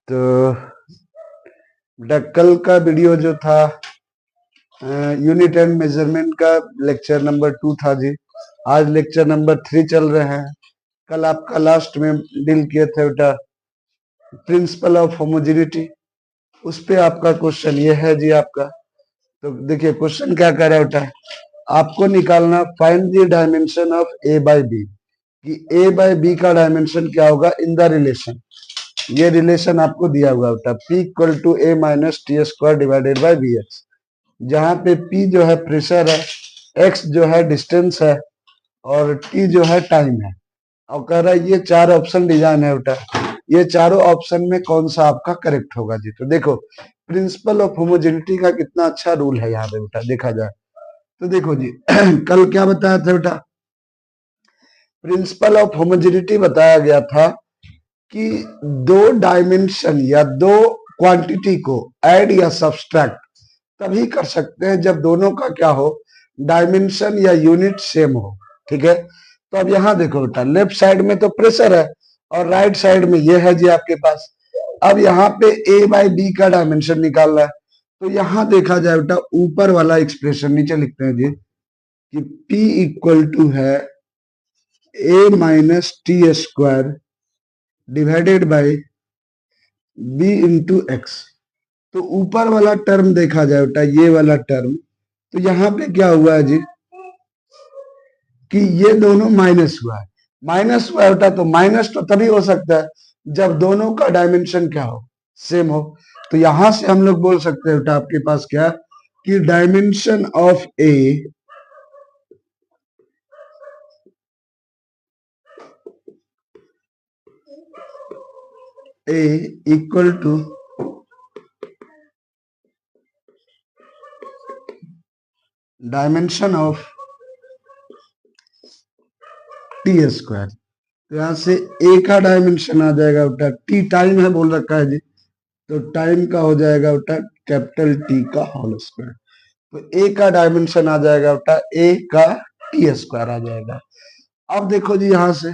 तो बेटा कल का वीडियो जो था यूनिट एंड मेजरमेंट का लेक्चर नंबर 2 था जी। आज लेक्चर नंबर 3 चल रहे हैं। कल आपका लास्ट में डील किए थे बेटा प्रिंसिपल ऑफ होमोजेनिटी। उस पे आपका क्वेश्चन ये है जी आपका। तो देखिए क्वेश्चन क्या कह रहा है बेटा, आपको निकालना find the dimension of a by b, कि ए बाय बी का डायमेंशन क्या होगा इन द रिलेशन। ये रिलेशन आपको दिया हुआ बेटा P equal to a minus T square divided by b x, जहाँ पे P जो है प्रेशर है, X जो है डिस्टेंस है और T जो है टाइम है। और कह रहा है ये 4 ऑप्शन डिजाइन है बेटा, ये चारों ऑप्शन में कौन सा आपका करेक्ट होगा जी। तो देखो प्रिंसिपल ऑफ होमोजेनिटी का कितना अच्छा रूल है यहाँ पे बेटा, देखा जाए तो देखो जी कल क्या बताया था बेटा, प्रिंसिपल ऑफ होमोजेनिटी बताया गया था कि दो डायमेंशन या दो क्वांटिटी को ऐड या सब्सट्रैक्ट तभी कर सकते हैं जब दोनों का क्या हो, डायमेंशन या यूनिट सेम हो। ठीक है, तो अब यहां देखो बेटा, लेफ्ट साइड में तो प्रेशर है और राइट साइड में ये है जी आपके पास। अब यहाँ पे ए बाई बी का डायमेंशन निकालना है, तो यहां देखा जाए बेटा ऊपर वाला एक्सप्रेशन नीचे लिखते हैं जी कि P इक्वल टू है A minus T square divided by B into X. तो ऊपर वाला टर्म देखा जाए बेटा, ये वाला टर्म, तो यहाँ पे क्या हुआ है जी कि ये दोनों माइनस हुआ है। माइनस हुआ है बेटा, तो माइनस तो तभी हो सकता है जब दोनों का डायमेंशन क्या हो, सेम हो। तो यहां से हम लोग बोल सकते हैं बेटा आपके पास क्या कि dimension of a equal to dimension of t square. तो यहां से ए का डायमेंशन आ जाएगा बेटा, टी टाइम है बोल रखा है जी, तो टाइम का हो जाएगा बेटा कैपिटल टी का होल स्क्वायर। तो ए का डायमेंशन आ जाएगा बेटा ए का टी स्क्वायर आ जाएगा। अब देखो जी यहां से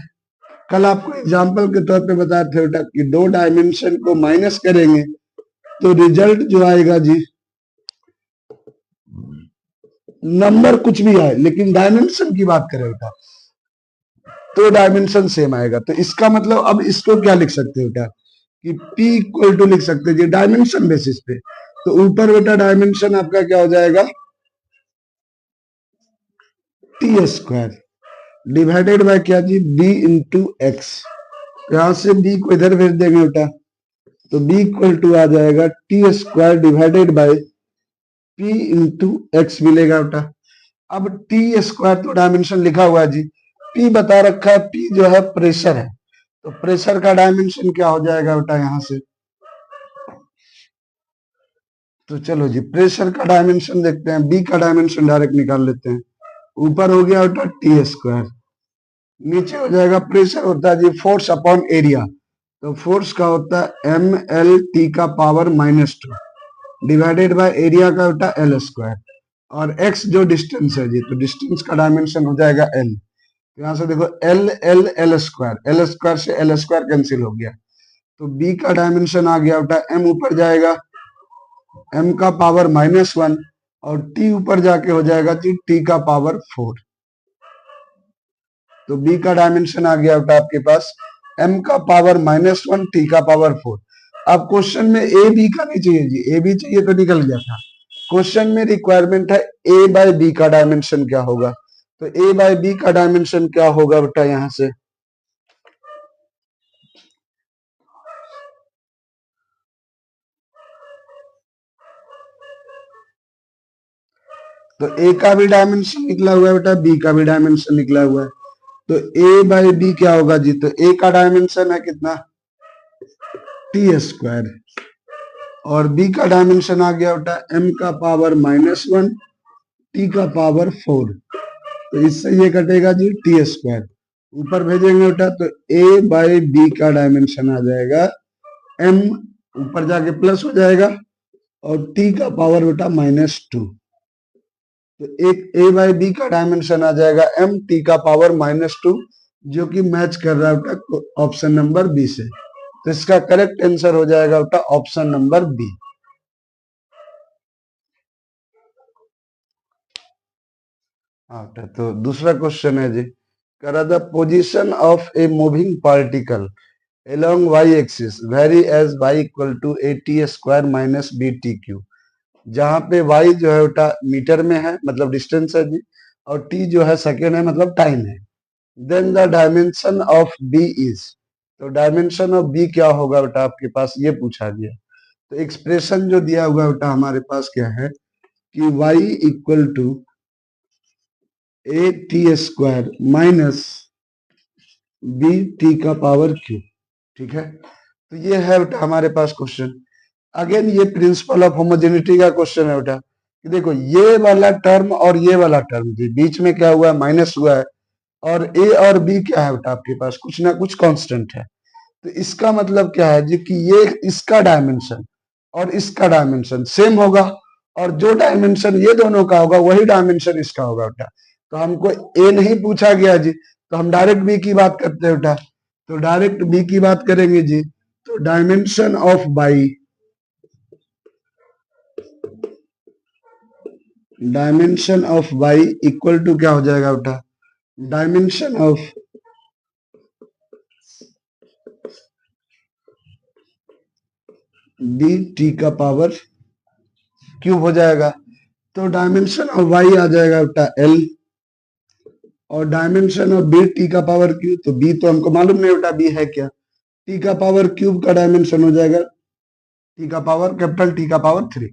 कल आपको एग्जांपल के तौर पे बताया था बेटा कि दो डायमेंशन को माइनस करेंगे तो रिजल्ट जो आएगा जी, नंबर कुछ भी आए लेकिन डायमेंशन की बात करें बेटा तो डायमेंशन सेम आएगा। तो इसका मतलब अब इसको क्या लिख सकते हो बेटा कि P इक्वल टू लिख सकते हैं डायमेंशन बेसिस पे। तो ऊपर बेटा डायमेंशन आपका क्या हो जाएगा टी स्क्वायर डिवाइडेड बाय क्या जी B इंटू एक्स। यहां से B को इधर भेज देंगे बेटा, तो B इक्वल टू आ जाएगा T square divided by P into x मिलेगा बेटा। अब टी स्क्वायर तो डायमेंशन लिखा हुआ है जी, P बता रखा है, P जो है प्रेशर है, तो प्रेशर का डायमेंशन क्या हो जाएगा बेटा यहां से। तो चलो जी प्रेशर का डायमेंशन देखते हैं, बी का डायमेंशन डायरेक्ट निकाल लेते हैं। ऊपर हो गया बेटा टी स्क्वायर, नीचे हो जाएगा प्रेशर होता है जी फोर्स अपॉन एरिया, तो फोर्स का होता है एम एल टी का पावर -2 डिवाइडेड बाय एरिया का बेटा एल स्क्वायर, और एक्स जो डिस्टेंस है जी, तो डिस्टेंस का डायमेंशन हो जाएगा एल। यहाँ से देखो एल एल एल स्क्वायर से एल स्क्वायर कैंसिल हो गया, तो बी का डायमेंशन आ गया बेटा एम ऊपर जाएगा m का पावर -1 और t ऊपर जाके हो जाएगा जी t का पावर 4। तो b का डायमेंशन आ गया बेटा आपके पास m का पावर -1 t का पावर 4। अब क्वेश्चन में a b का नहीं चाहिए जी, a b चाहिए तो निकल गया था। क्वेश्चन में रिक्वायरमेंट है a बाय b का डायमेंशन क्या होगा, तो a बाय b का डायमेंशन क्या होगा बेटा यहां से। तो a का भी डायमेंशन निकला हुआ है बेटा, b का भी डायमेंशन निकला हुआ है, तो a बाई बी क्या होगा जी, तो a का डायमेंशन है कितना टी स्क्वायर और b का डायमेंशन आ गया बेटा m का पावर -1 t का पावर 4। तो इससे ये कटेगा जी टी स्क्वायर, ऊपर भेजेंगे बेटा तो a बाई बी का डायमेंशन आ जाएगा m, ऊपर जाके प्लस हो जाएगा और t का पावर बेटा -2। तो एक a बाई बी का डायमेंशन आ जाएगा m t का पावर -2, जो कि मैच कर रहा है ऑप्शन नंबर बी से। तो इसका करेक्ट आंसर हो जाएगा बेटा ऑप्शन नंबर बी। हाँ बेटा, तो दूसरा क्वेश्चन है जी, करा the position of a moving particle along y axis vary as y equal to at square minus b t q, जहाँ पे y जो है बेटा मीटर में है मतलब डिस्टेंस है जी, और t जो है सेकेंड है मतलब टाइम है। Then the dimension of b is, तो डायमेंशन ऑफ b क्या होगा बेटा आपके पास, ये पूछा गया। तो एक्सप्रेशन जो दिया हुआ है बेटा हमारे पास क्या है कि y equal to a t square minus b t का पावर क्यू, ठीक है। तो ये है बेटा हमारे पास क्वेश्चन। अगेन ये प्रिंसिपल ऑफ होमोजेनिटी का क्वेश्चन है बेटा कि देखो ये वाला टर्म और ये वाला टर्म जी बीच में क्या हुआ है, माइनस हुआ है, और ए और बी क्या है बेटा आपके पास कुछ ना कुछ कांस्टेंट है। तो इसका मतलब क्या है जी कि ये इसका डायमेंशन और इसका डायमेंशन सेम होगा, और जो डायमेंशन ये दोनों का होगा वही डायमेंशन इसका होगा बेटा। तो हमको ए नहीं पूछा गया जी, तो हम डायरेक्ट बी की बात करते हैं बेटा। तो डायरेक्ट बी की बात करेंगे जी, तो dimension of by, dimension of by equal to क्या हो जाएगा बेटा, डायमेंशन ऑफ डी टी का पावर क्यूब हो जाएगा। तो डायमेंशन ऑफ वाई आ जाएगा बेटा एल, और डायमेंशन ऑफ बी टी का पावर क्यूब, तो बी तो हमको मालूम नहीं बेटा बी है क्या, टी का पावर क्यूब का डायमेंशन हो जाएगा टी का पावर कैपिटल टी का पावर 3।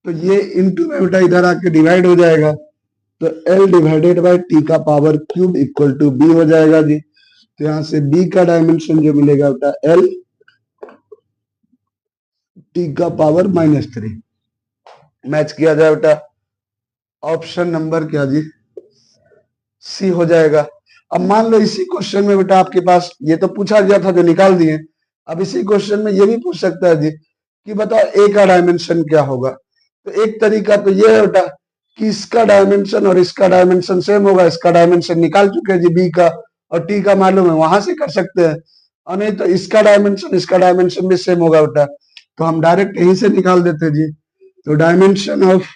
तो ये इंटू में बेटा इधर आके डिवाइड हो जाएगा, तो एल डिवाइडेड बाय टी का power cube equal to b हो जाएगा जी। तो यहां से बी का डायमेंशन जो मिलेगा बेटा एल टी का पावर -3, मैच किया जाए बेटा, ऑप्शन नंबर क्या जी, सी हो जाएगा। अब मान लो इसी क्वेश्चन में बेटा आपके पास ये तो पूछा गया था जो निकाल दिए, अब इसी क्वेश्चन में ये भी पूछ सकता है जी कि बताओ ए का डायमेंशन क्या होगा। तो एक तरीका तो ये है बेटा कि इसका डायमेंशन और इसका डायमेंशन सेम होगा, इसका डायमेंशन निकाल चुके हैं जी बी का, और टी का मालूम है वहां से कर सकते हैं, और नहीं तो इसका डायमेंशन भी सेम होगा बेटा, तो हम डायरेक्ट यहीं से निकाल देते जी। तो डायमेंशन ऑफ